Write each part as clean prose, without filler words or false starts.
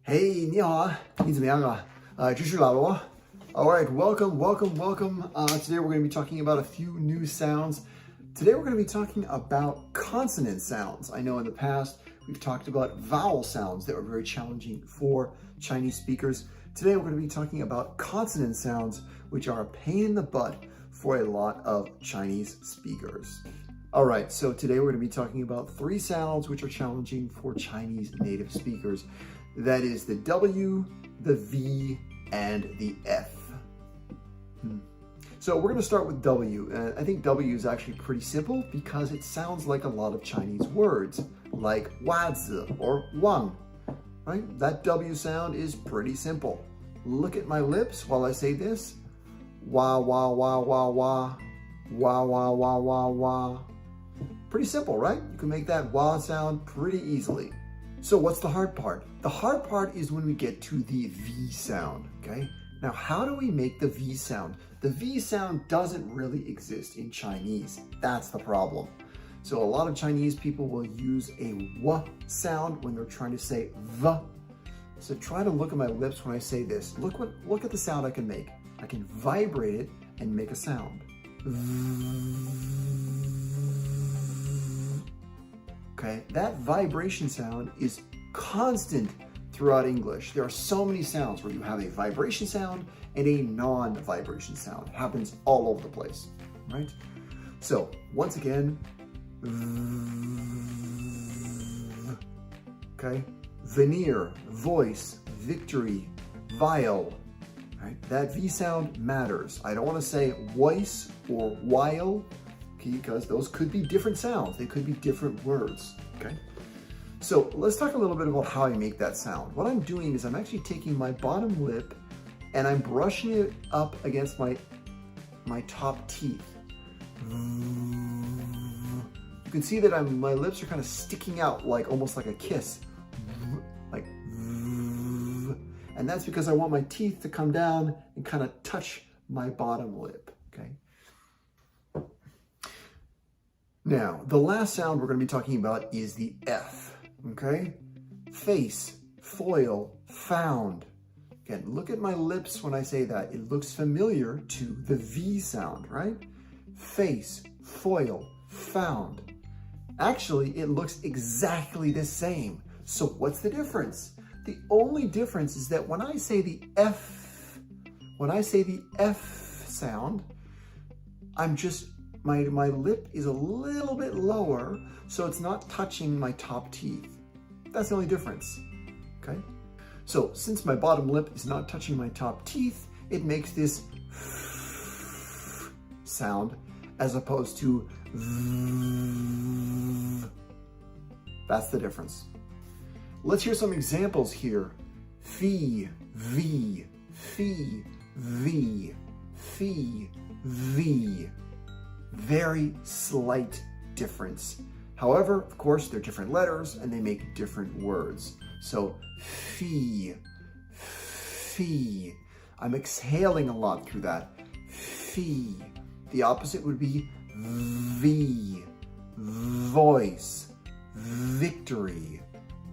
Hey, 你好啊，你怎么样啊？这是老罗。All right, welcome. Today we're going to be talking about a few new sounds. Today we're going to be talking about consonant sounds. I know in the past we've talked about vowel sounds that were very challenging for Chinese speakers. Today we're going to be talking about consonant sounds, which are a pain in the butt for a lot of Chinese speakers. All right, so today we're going to be talking about three sounds which are challenging for Chinese native speakers. That is the W, the V, and the F. So we're going to start with W. I think W is actually pretty simple because it sounds like a lot of Chinese words, like 袜子 or wang, right? That W sound is pretty simple. Look at my lips while I say this. Wah, wah, wah, wah, wah. Wah, wah, wah, wah, wah. Pretty simple, right? You can make that wah sound pretty easily. So what's the hard part? The hard part is when we get to the V sound, okay? Now, how do we make the V sound? The V sound doesn't really exist in Chinese. That's the problem. So a lot of Chinese people will use a W sound when they're trying to say V. So try to look at my lips when I say this. Look at the sound I can make. I can vibrate it and make a sound. Okay, that vibration sound is constant throughout English. There are so many sounds where you have a vibration sound and a non-vibration sound. It happens all over the place, right? So once again, okay, veneer, voice, victory, vial, right? That V sound matters. I don't want to say voice or while, because those could be different sounds. They could be different words, okay? So let's talk a little bit about how I make that sound. What I'm doing is I'm actually taking my bottom lip and I'm brushing it up against my top teeth. You can see that my lips are kind of sticking out like almost like a kiss, like, and that's because I want my teeth to come down and kind of touch my bottom lip, okay? Now, the last sound we're going to be talking about is the F, okay? Face, foil, found. Again, look at my lips when I say that. It looks familiar to the V sound, right? Face, foil, found. Actually, it looks exactly the same. So what's the difference? The only difference is that when I say the F sound, my lip is a little bit lower, so it's not touching my top teeth. That's the only difference, okay? So since my bottom lip is not touching my top teeth, it makes this sound as opposed to that's the difference. Let's hear some examples here. Fee, V, fee, V, fee, V. Very slight difference. However, of course, they're different letters and they make different words. So fee, fee. I'm exhaling a lot through that. Fee. The opposite would be V, voice, victory,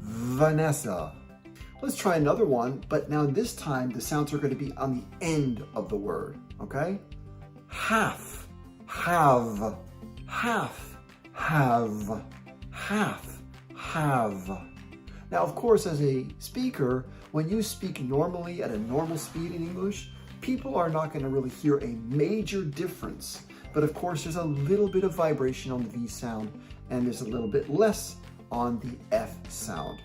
Vanessa. Let's try another one, but now this time the sounds are going to be on the end of the word, okay? Half. Have, half, have, half, have. Now, of course, as a speaker, when you speak normally at a normal speed in English, people are not going to really hear a major difference. But of course, there's a little bit of vibration on the V sound, and there's a little bit less on the F sound.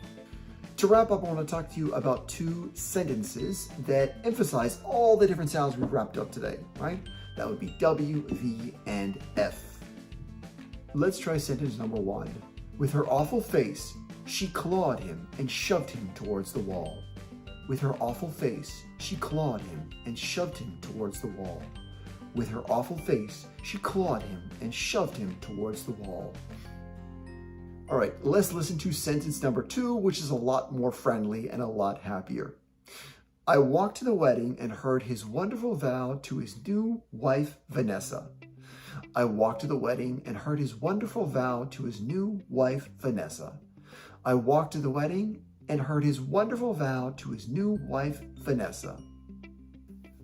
To wrap up, I want to talk to you about two sentences that emphasize all the different sounds we've wrapped up today, right? That would be W, V, and F. Let's try sentence number one. With her awful face, she clawed him and shoved him towards the wall. With her awful face, she clawed him and shoved him towards the wall. With her awful face, she clawed him and shoved him towards the wall. All right, let's listen to sentence number two, which is a lot more friendly and a lot happier. I walked to the wedding and heard his wonderful vow to his new wife, Vanessa. I walked to the wedding and heard his wonderful vow to his new wife, Vanessa. I walked to the wedding and heard his wonderful vow to his new wife, Vanessa.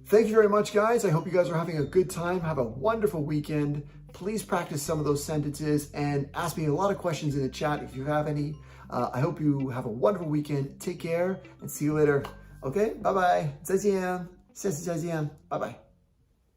Thank you very much, guys. I hope you guys are having a good time. Have a wonderful weekend. Please practice some of those sentences and ask me a lot of questions in the chat if you have any. I hope you have a wonderful weekend. Take care and see you later. Okay, bye bye. 再见，下次再见，拜拜。